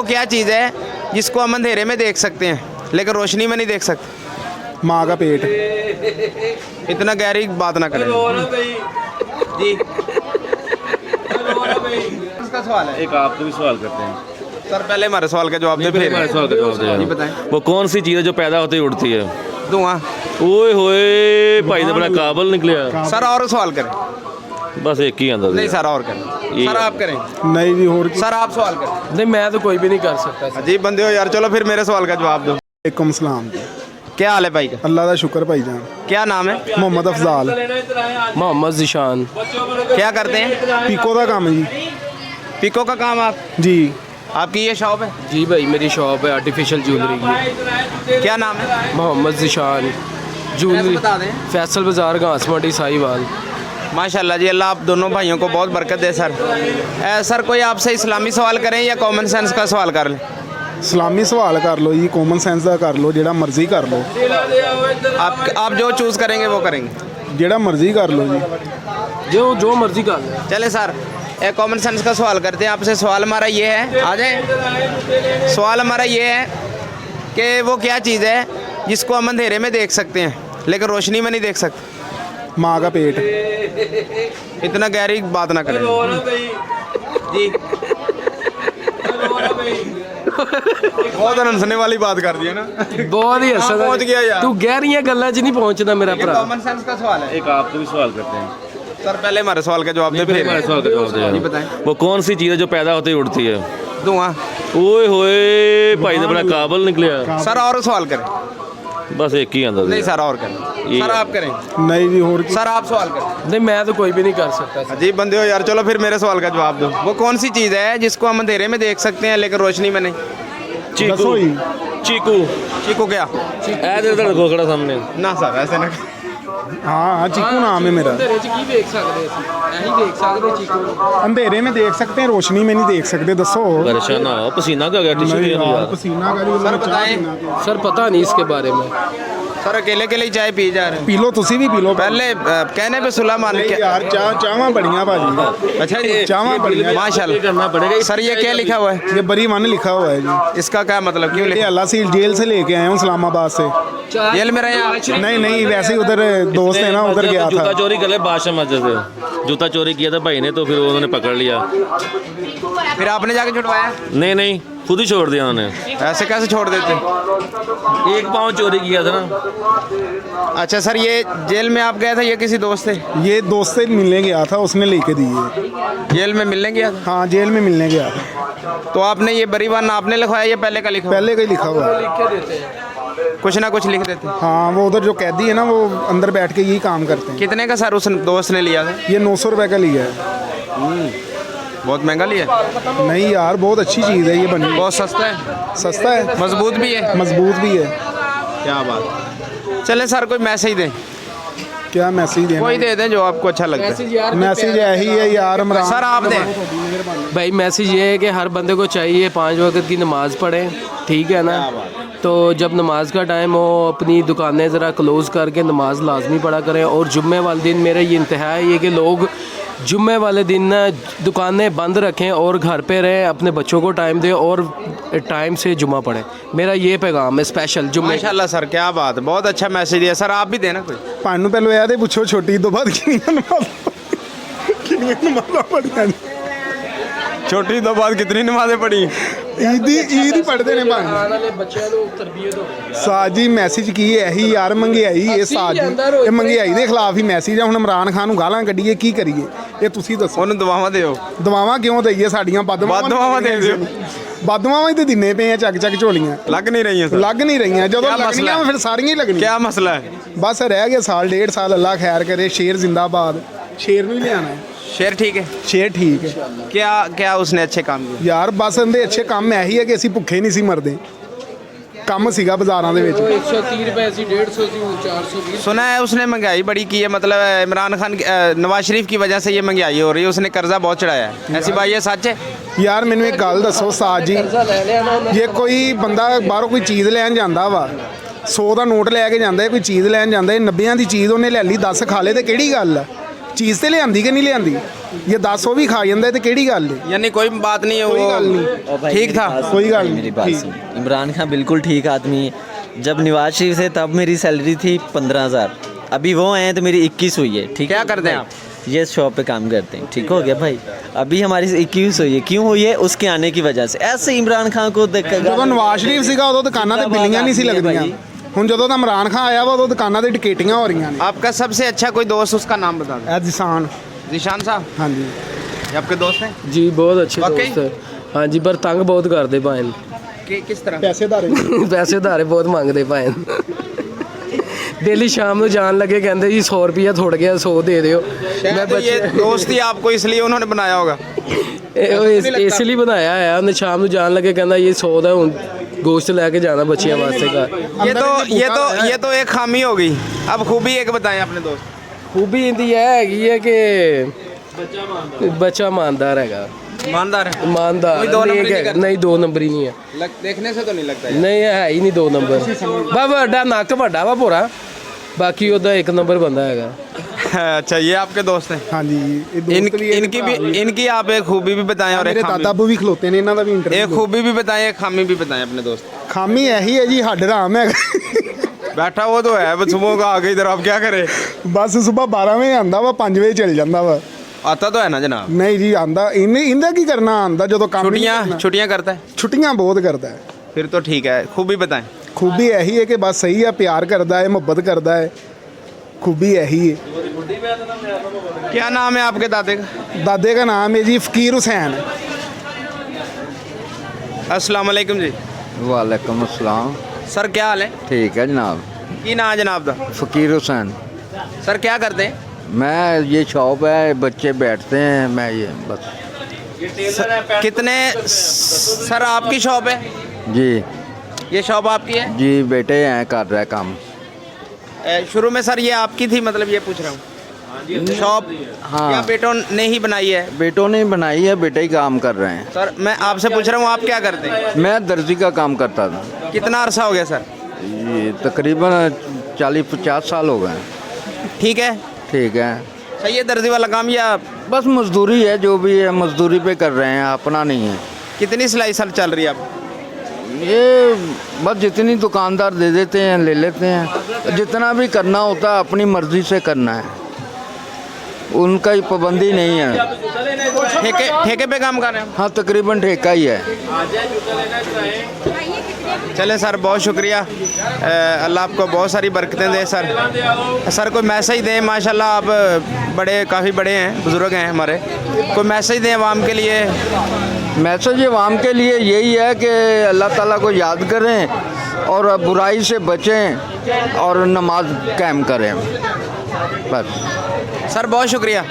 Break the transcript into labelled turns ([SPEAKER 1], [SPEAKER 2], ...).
[SPEAKER 1] वो क्या चीज़ है जिसको हम अंधेरे में देख सकते हैं लेकिन रोशनी में नहीं देख सकते?
[SPEAKER 2] माँ का पेट।
[SPEAKER 1] इतना गहरी बात ना करें जी। इसका सवाल है।
[SPEAKER 3] एक आपको भी सवाल करते हैं
[SPEAKER 1] सर, पहले हमारे सवाल का जवाब दे, फिर
[SPEAKER 3] हमारे सवाल का जवाब
[SPEAKER 1] जी
[SPEAKER 3] दें।
[SPEAKER 1] बताएं।
[SPEAKER 3] वो कौन सी चीज़ है जो पैदा होते ही उड़ती है?
[SPEAKER 1] धुआं।
[SPEAKER 3] ओए होए भाई ने बड़ा काबल निकलिया।
[SPEAKER 1] सर और सवाल करें।
[SPEAKER 3] बस एक ही आंदा
[SPEAKER 1] नहीं सर, और करें। सर आप करें।
[SPEAKER 2] नहीं जी, और
[SPEAKER 1] सर आप सवाल करें।
[SPEAKER 4] नहीं, मैं तो कोई भी नहीं कर सकता।
[SPEAKER 1] अजीब बंदे हो यार। चलो फिर मेरे सवाल का जवाब दो।
[SPEAKER 2] वालेकुम सलाम जी।
[SPEAKER 1] क्या हाल है भाई का?
[SPEAKER 2] अल्लाह का शुक्र भाईजान।
[SPEAKER 1] क्या नाम है?
[SPEAKER 2] मोहम्मद अफजाल।
[SPEAKER 4] मोहम्मद जिशान।
[SPEAKER 1] क्या करते हैं?
[SPEAKER 2] पीको का काम है जी।
[SPEAKER 1] पिको का काम आप?
[SPEAKER 2] जी।
[SPEAKER 1] आपकी ये शॉप है?
[SPEAKER 4] जी भाई, मेरी शॉप है आर्टिफिशियल ज्वेलरी की।
[SPEAKER 1] क्या नाम है?
[SPEAKER 4] मोहम्मद जिशान
[SPEAKER 1] एड्रेस
[SPEAKER 4] ज्वेलरी,
[SPEAKER 1] बता दें।
[SPEAKER 4] फैसल बाजार, घास मंडी, साहिवाल।
[SPEAKER 1] माशाल्लाह जी, अल्लाह आप दोनों भाइयों को बहुत बरकत दे सर। सर कोई आपसे इस्लामी सवाल करें या कॉमन सेंस का सवाल कर लें?
[SPEAKER 2] इस्लामी सवाल कर लो जी, कॉमन सेंस का कर लो, जेड़ा मर्जी कर लो।
[SPEAKER 1] आप जो चूज़ करेंगे वो करेंगे।
[SPEAKER 2] जेड़ा मर्जी कर लो जी।
[SPEAKER 4] जो मर्जी कर ले।
[SPEAKER 1] चले सर, एक कॉमन सेंस का सवाल करते हैं आपसे। सवाल हमारा ये है, आ जाए। सवाल हमारा ये है कि वो क्या चीज़ है जिसको हम अंधेरे में देख सकते हैं लेकिन रोशनी में नहीं देख सकते?
[SPEAKER 2] माँ का पेट।
[SPEAKER 1] इतना गहरी बात ना करें जी। बहुत हंसने वाली बात कर दी है ना।
[SPEAKER 4] बहुत ही
[SPEAKER 1] हाँ, पहुंच गया यार।
[SPEAKER 4] तू गहरियां गल्लां च नहीं पहुंचदा मेरा भरा।
[SPEAKER 1] कॉमन सेंस का सवाल है।
[SPEAKER 3] एक आपको भी सवाल करते हैं
[SPEAKER 1] सर पहले हमारे सवाल का जवाब दे, फिर
[SPEAKER 3] हमारे सवाल का जवाब
[SPEAKER 1] जी
[SPEAKER 3] दें।
[SPEAKER 1] बताएं।
[SPEAKER 3] वो कौन सी चीज़ है जो पैदा होते ही उड़ती है?
[SPEAKER 1] धुआं।
[SPEAKER 3] ओए होए भाई ने बड़ा काबल निकलिया।
[SPEAKER 1] सर और सवाल करें।
[SPEAKER 3] बस एक ही आंदा
[SPEAKER 1] नहीं सर, और करें। सर आप करें।
[SPEAKER 2] नहीं जी, और
[SPEAKER 1] सर आप सवाल करें।
[SPEAKER 4] नहीं, मैं तो कोई भी नहीं कर सकता।
[SPEAKER 1] अजीब बंदे हो यार। चलो फिर मेरे सवाल का जवाब दो। वो कौन सी चीज़ है जिसको हम अंधेरे में देख सकते हैं लेकिन रोशनी में नहीं?
[SPEAKER 2] दसो ही।
[SPEAKER 3] चीकू।
[SPEAKER 1] चीकू क्या?
[SPEAKER 3] इधर खड़ा सामने।
[SPEAKER 1] ना सर ऐसे ना।
[SPEAKER 2] हाँ, चीकू नाम है मेरा।
[SPEAKER 4] अंधेरे च की देख सकते ਅਸੀਂ ਇਹੀ देख सकते चीकू ਨੂੰ।
[SPEAKER 2] अंधेरे में देख सकते हैं, रोशनी में नहीं देख सकते। दसो।
[SPEAKER 3] परेशान ना हो, पसीना क्या गया टिश्यू
[SPEAKER 2] नहीं
[SPEAKER 3] दे दो
[SPEAKER 2] यार,
[SPEAKER 3] यार।
[SPEAKER 2] पसीना का
[SPEAKER 1] सर बताएं।
[SPEAKER 4] सर पता नहीं इसके बारे में।
[SPEAKER 1] सर अकेले के लिए चाय पी जा रहे हैं?
[SPEAKER 2] पी लो, तुसी भी पी लो
[SPEAKER 1] पहले कहने पे सुलह मान
[SPEAKER 2] नहीं
[SPEAKER 1] के।
[SPEAKER 2] यार, चावा बढ़िया भाजी।
[SPEAKER 1] अच्छा जी,
[SPEAKER 2] चावा बढ़िया।
[SPEAKER 1] माशाल्लाह
[SPEAKER 3] करना पड़ेगा।
[SPEAKER 1] सर ये क्या लिखा हुआ है?
[SPEAKER 2] ये बरी वन लिखा हुआ है जी।
[SPEAKER 1] इसका क्या मतलब, क्यों
[SPEAKER 2] ये
[SPEAKER 1] लिखा?
[SPEAKER 2] अल्लाह से जेल से लेके आया हूँ, इस्लामाबाद से।
[SPEAKER 1] जेल में रहे आप?
[SPEAKER 2] नहीं नहीं, वैसे ही उधर दोस्त है ना, उधर गया
[SPEAKER 3] जूता
[SPEAKER 2] था।
[SPEAKER 3] चोरी कर ले बादशाह मस्जिद से। जूता चोरी किया था भाई ने, तो फिर उन्होंने पकड़ लिया।
[SPEAKER 1] फिर आपने जाके छुड़वाया?
[SPEAKER 3] नहीं नहीं, खुद ही छोड़ दिया उन्होंने।
[SPEAKER 1] ऐसे कैसे छोड़ देते?
[SPEAKER 3] एक पाँव चोरी किया था ना।
[SPEAKER 1] अच्छा सर, ये जेल में आप गए थे, ये किसी दोस्त से?
[SPEAKER 2] ये दोस्त से मिलने गया था, उसने लेके दिए।
[SPEAKER 1] जेल में मिलने गया था?
[SPEAKER 2] हाँ, जेल में मिलने गया था।
[SPEAKER 1] तो आपने ये बरीवान आपने लिखवाया या पहले का लिखा हुआ?
[SPEAKER 2] पहले का ही लिखा हुआ है।
[SPEAKER 4] लिख के देते हैं।
[SPEAKER 1] कुछ ना कुछ लिख देते?
[SPEAKER 2] हाँ, वो उधर जो कैदी है ना, वो अंदर बैठ के यही काम करते हैं।
[SPEAKER 1] कितने का सर उस दोस्त ने लिया था?
[SPEAKER 2] ये 900 रुपये का लिया है।
[SPEAKER 1] बहुत महंगा लिया?
[SPEAKER 2] नहीं यार, बहुत अच्छी चीज़ है ये बनी।
[SPEAKER 1] बहुत सस्ता है?
[SPEAKER 2] सस्ता है,
[SPEAKER 1] मजबूत भी है?
[SPEAKER 2] मजबूत भी है।
[SPEAKER 1] क्या बात। चले सर कोई मैसेज दें,
[SPEAKER 2] क्या मैसेज देना?
[SPEAKER 1] कोई दे दें जो आपको अच्छा लगता है।
[SPEAKER 4] यार
[SPEAKER 2] मैसेज यही है यार, इमरान।
[SPEAKER 1] सर आप दें।
[SPEAKER 4] भाई मैसेज ये है कि हर बंदे को चाहिए 5 वक्त की नमाज़ पढ़ें, ठीक है ना। तो जब नमाज का टाइम हो, अपनी दुकानें ज़रा क्लोज़ करके नमाज लाजमी पढ़ा करें। और जुम्मे वाले दिन मेरा ये इंतहा है कि लोग जुम्मे वाले दिन ना दुकानें बंद रखें और घर पे रहें, अपने बच्चों को टाइम दें और टाइम से जुम्मा पढ़ें। मेरा ये पैगाम है स्पेशल जुम्मे।
[SPEAKER 1] माशाल्लाह सर, क्या बात है, बहुत अच्छा मैसेज है सर। आप भी देना कोई।
[SPEAKER 2] पानू पहले याद है, पूछो छोटी तो बाद कितनी नमाज़ पढ़ी?
[SPEAKER 1] छोटी तो बाद कितनी नमाजें पढ़ी?
[SPEAKER 2] ईद ही पढ़ते ने भाई। साजी मैसेज की यही यार, महंगाई ये साजी ये महंगाई के खिलाफ ही मैसेज है। ਹੁਣ ਇਮਰਾਨ ਖਾਨ ਨੂੰ ਗਾਲਾਂ ਕੱਢੀਏ, ਕੀ ਕਰੀਏ? ਇਹ ਤੁਸੀਂ ਦੱਸੋ।
[SPEAKER 1] ਉਹਨੂੰ ਦੁਆਵਾਂ ਦਿਓ।
[SPEAKER 2] ਦਵਾਵਾਂ ਕਿਉਂ ਦਈਏ? ਸਾਡੀਆਂ
[SPEAKER 1] ਬਦਦੁਆਵਾਂ ਦੇ ਦਿਓ।
[SPEAKER 2] ਬਦਦੁਆਵਾਂ ਹੀ ਤੇ ਦਿੰਨੇ ਪਏ ਆ, ਚੱਕ ਝੋਲੀਆਂ।
[SPEAKER 1] ਲੱਗ ਨਹੀਂ ਰਹੀਆਂ ਸਰ?
[SPEAKER 2] ਲੱਗ ਨਹੀਂ ਰਹੀਆਂ, ਜਦੋਂ ਲੱਗਣੀਆਂ ਫਿਰ ਸਾਰੀਆਂ ਹੀ ਲੱਗਣੀਆਂ।
[SPEAKER 1] क्या मसला है?
[SPEAKER 2] ਬਸ ਰਹਿ ਗਿਆ ਸਾਲ ਡੇਢ ਸਾਲ, ਅੱਲਾ ਖੈਰ ਕਰੇ। ਸ਼ੇਰ ਜ਼ਿੰਦਾਬਾਦ। ਸ਼ੇਰ ਨੂੰ ਹੀ ਲਿਆਣਾ ਹੈ।
[SPEAKER 1] शेर ठीक है?
[SPEAKER 2] ਸ਼ੇਰ ਠੀਕ ਹੈ
[SPEAKER 1] क्या क्या उसने अच्छे काम किए?
[SPEAKER 2] ਯਾਰ। ਬਸ ਇਹਦੇ ਅੱਛੇ ਕੰਮ ਇਹੀ ਹੈ ਕਿ ਅਸੀਂ ਭੁੱਖੇ ਨਹੀਂ ਸੀ ਮਰਦੇ। ਕੰਮ ਸੀਗਾ ਬਾਜ਼ਾਰਾਂ ਦੇ ਵਿੱਚ।
[SPEAKER 4] 130 रुपए सी, 150 सी, 420।
[SPEAKER 1] सुना है उसने महंगाई बड़ी की है, मतलब इमरान खान नवाज शरीफ की वजह से ये महंगाई हो रही है, उसने कर्जा बहुत चढ़ाया है। ऐसी बात ये सच है?
[SPEAKER 2] ਯਾਰ ਮੈਨੂੰ ਇੱਕ ਗੱਲ ਦੱਸੋ ਸਾਜ ਜੀ, ਜੇ ਕੋਈ ਬੰਦਾ ਬਾਹਰੋਂ ਕੋਈ ਚੀਜ਼ ਲੈਣ ਜਾਂਦਾ ਵਾ, 100 ਦਾ ਨੋਟ ਲੈ ਕੇ ਜਾਂਦਾ ਹੈ, ਕੋਈ ਚੀਜ਼ ਲੈਣ ਜਾਂਦਾ ਹੈ, 90 ਦੀ ਚੀਜ਼ ਉਹਨੇ ਲੈ ਲਈ, 10 ਖਾ ਲੇ, ਤੇ ਕਿਹੜੀ ਗੱਲ ਆ? ਚੀਜ਼ ਤੇ ਲਿਆਂਦੀ ਕਿ ਨਹੀਂ ਲਿਆਂਦੀ ਜੇ 10 ਉਹ ਵੀ ਖਾ ਜਾਂਦਾ ਤੇ ਕਿਹੜੀ ਗੱਲ ਹੈ
[SPEAKER 1] यानी कोई बात नहीं है,
[SPEAKER 2] कोई गल
[SPEAKER 1] वो
[SPEAKER 2] नहीं।
[SPEAKER 5] ओ भाई,
[SPEAKER 1] ठीक था।
[SPEAKER 5] मेरी बात
[SPEAKER 2] कोई
[SPEAKER 5] सुन,
[SPEAKER 2] गल नहीं,
[SPEAKER 5] मेरी बात
[SPEAKER 2] ठीक।
[SPEAKER 5] सुन। इमरान खान बिल्कुल ठीक आदमी है। जब नवाज शरीफ थे तब मेरी सैलरी थी 15,000, अभी वो आए हैं तो मेरी 21 हुई है। ठीक
[SPEAKER 1] क्या
[SPEAKER 5] है?
[SPEAKER 1] करते हैं
[SPEAKER 5] भाई, ये शॉप पे काम करते हैं। ठीक हो गया भाई, अभी हमारी 21 हुई है। क्यों हुई है? उसके आने की वजह से। ऐसे इमरान खान को देख
[SPEAKER 2] ਜਦੋਂ ਨਵਾਜ਼ ਸ਼ਰੀਫ ਸੀਗਾ ਉਦੋਂ ਦੁਕਾਨਾਂ ਤੇ ਬਿੱਲੀਆਂ ਨਹੀਂ ਸੀ ਲੱਗਦੀਆਂ ਹੁਣ ਜਦੋਂ ਦਾ ਇਮਰਾਨ ਖਾਨ ਆਇਆ ਵਾ ਉਦੋਂ ਦੁਕਾਨਾਂ ਤੇ ਡਕੈਟੀਆਂ ਹੋ ਰਹੀਆਂ ਨੇ
[SPEAKER 1] आपका सबसे अच्छा कोई दोस्त, उसका नाम बता दो।
[SPEAKER 2] ਇਹ ਜਿਸਾਨ
[SPEAKER 1] जीशान साहब,
[SPEAKER 2] ਹਾਂਜੀ
[SPEAKER 1] ये आपके दोस्त हैं?
[SPEAKER 4] जी बहुत अच्छे
[SPEAKER 1] वाकई?
[SPEAKER 4] दोस्त है हाँ जी, पर तंग बहुत करते भाई
[SPEAKER 1] किस तरह?
[SPEAKER 2] ਪੈਸੇ ਧਾਰੇ
[SPEAKER 4] ਪੈਸੇ ਉਧਾਰੇ ਬਹੁਤ ਮੰਗਦੇ ਭਾਈ ਡੇਲੀ ਸ਼ਾਮ ਨੂੰ ਜਾਣ ਲੱਗੇ ਕਹਿੰਦੇ ਜੀ 100 ਰੁਪਿਆ ਥੋੜ ਗਿਆ 100 ਦੇ ਦਿਓ ਮੈਂ
[SPEAKER 1] शायद ये दोस्ती आपको इसलिए उन्होंने बनाया होगा।
[SPEAKER 4] ਇਸ ਲਈ ਬਣਾਇਆ ਆ ਉਹਨੇ ਸ਼ਾਮ ਨੂੰ ਜਾਣ ਲੱਗੇ ਕਹਿੰਦਾ ਇਹ 100 ਦਾ ਹੁਣ ਗੋਸ਼ਤ ਲੈ ਕੇ ਜਾਣਾ ਬੱਚਿਆਂ ਵਾਸਤੇ ਘਰ
[SPEAKER 1] ये तो एक खामी हो गई। अब खूबी एक बताएं अपने दोस्त।
[SPEAKER 4] ਖੂਬੀ ਇਹਦੀ ਇਹ ਹੈਗੀ ਹੈ ਕਿ ਬੱਚਾ ਇਮਾਨਦਾਰ ਹੈਗਾ
[SPEAKER 1] ईमानदार है?
[SPEAKER 4] ਇਮਾਨਦਾਰ
[SPEAKER 1] कोई दो नंबरी
[SPEAKER 4] नेक
[SPEAKER 1] नहीं
[SPEAKER 4] ਹੈਗਾ।
[SPEAKER 1] करता?
[SPEAKER 4] ਨਹੀਂ 2 ਨੰਬਰ ਹੀ ਨਹੀਂ ਹੈ
[SPEAKER 1] देखने से तो नहीं लगता है।
[SPEAKER 4] ਨਹੀਂ ਹੈ ਹੀ ਨਹੀਂ 2 ਨੰਬਰ ਬਾ ਵੱਡਾ ਨੱਕ ਵੱਡਾ ਵਾ ਭੋਰਾ ਬਾਕੀ ਉਹਦਾ 1 ਨੰਬਰ ਬੰਦਾ ਹੈਗਾ
[SPEAKER 1] अच्छा, ये आपके दोस्त हैं?
[SPEAKER 2] ਹਾਂਜੀ ਇਹ ਦੋਸਤ ਵੀ
[SPEAKER 1] इनकी आप एक खूबी भी बताएं और
[SPEAKER 2] ਮੇਰੇ
[SPEAKER 1] एक
[SPEAKER 2] ਦਾਦਾ
[SPEAKER 1] खामी।
[SPEAKER 2] ਬੂ ਵੀ ਖਲੋਤੇ ਨੇ ਇਹਨਾਂ ਦਾ ਵੀ
[SPEAKER 1] एक
[SPEAKER 2] ਇੰਟਰਵਿਊ
[SPEAKER 1] खूबी भी बताएं, एक खामी भी बताएं अपने दोस्त।
[SPEAKER 2] ਖਾਮੀ ਇਹੀ ਹੈ ਜੀ ਹੱਡ ਰਾਮ ਹੈਗਾ
[SPEAKER 1] बैठा वो तो है, बस सुबह का आ गई इधर, आप क्या करें?
[SPEAKER 2] ਬਸ ਸਵੇਰ 12 ਵਜੇ ਆਂਦਾ ਵਾ 5 ਵਜੇ ਚਲ ਜਾਂਦਾ ਵਾ
[SPEAKER 1] आता तो है ना जनाब?
[SPEAKER 2] ਨਹੀਂ ਜੀ ਆਂਦਾ ਇਹਦਾ ਕੀ ਕਰਨਾ ਆਂਦਾ ਜਦੋਂ ਕੰਮ ਹੀ ਨਹੀਂ ਕਰਨਾ।
[SPEAKER 1] छुट्टियाँ करता है?
[SPEAKER 2] ਛੁੱਟੀਆਂ ਬਹੁਤ ਕਰਦਾ ਹੈ
[SPEAKER 1] फिर तो ठीक है। खूबी बताएं।
[SPEAKER 2] ਖੂਬੀ ਇਹੀ ਹੈ ਕਿ ਬਸ ਸਹੀ ਹੈ ਪਿਆਰ ਕਰਦਾ ਹੈ ਮੁਹੱਬਤ ਕਰਦਾ ਹੈ ਖੂਬੀ ਇਹੀ ਹੈ
[SPEAKER 1] क्या नाम है आपके दादे का?
[SPEAKER 2] ਦਾਦੇ ਦਾ ਨਾਮ ਹੈ ਜੀ ਫਕੀਰ ਹੁਸੈਨ
[SPEAKER 1] अस्सलाम वालेकुम जी।
[SPEAKER 6] वालेकुम अस्सलाम।
[SPEAKER 1] सर क्या हाल है?
[SPEAKER 6] ठीक है जनाब।
[SPEAKER 1] की ना जनाब दा?
[SPEAKER 6] फ़कीर हुसैन।
[SPEAKER 1] सर क्या करते हैं?
[SPEAKER 6] मैं ये शॉप है, बच्चे बैठते हैं, मैं ये बस।
[SPEAKER 1] कितने सर आपकी शॉप है?
[SPEAKER 6] जी
[SPEAKER 1] ये शॉप आपकी है?
[SPEAKER 6] जी बेटे हैं कर रहा है काम।
[SPEAKER 1] शुरू में सर ये आपकी थी, मतलब ये पूछ रहा हूँ शॉप?
[SPEAKER 6] हाँ।
[SPEAKER 1] क्या बेटों ने ही बनाई है?
[SPEAKER 6] बेटों ने बनाई है, बेटे ही काम कर रहे हैं।
[SPEAKER 1] सर मैं आपसे पूछ रहा हूँ आप क्या करते हैं?
[SPEAKER 6] मैं दर्जी का काम करता था।
[SPEAKER 1] कितना अरसा हो गया सर?
[SPEAKER 6] ये तकरीबन 40-50 साल हो गए हैं।
[SPEAKER 1] ठीक है,
[SPEAKER 6] ठीक है,
[SPEAKER 1] सही है। दर्जी वाला काम या
[SPEAKER 6] बस मजदूरी है, जो भी है मजदूरी पे कर रहे हैं, अपना नहीं है।
[SPEAKER 1] कितनी सिलाई सर चल रही है आप?
[SPEAKER 6] ये बस जितनी दुकानदार दे देते हैं ले लेते हैं, जितना भी करना होता है अपनी मर्ज़ी से करना है, उनका ही पाबंदी नहीं है।
[SPEAKER 1] ठेके पे काम कर रहे हैं?
[SPEAKER 6] हाँ तकरीबन ठेका ही है।
[SPEAKER 1] चले सर, बहुत शुक्रिया। अल्लाह आपको बहुत सारी बरकतें दे सर। सर कोई मैसेज दें, माशाल्लाह आप बड़े काफ़ी बड़े हैं, बुज़ुर्ग हैं हमारे, कोई मैसेज दें आवाम के लिए।
[SPEAKER 6] मैसेज आवाम के लिए यही है कि अल्लाह ताला को याद करें और बुराई से बचें और नमाज कायम करें, बस।
[SPEAKER 1] सर बहुत शुक्रिया।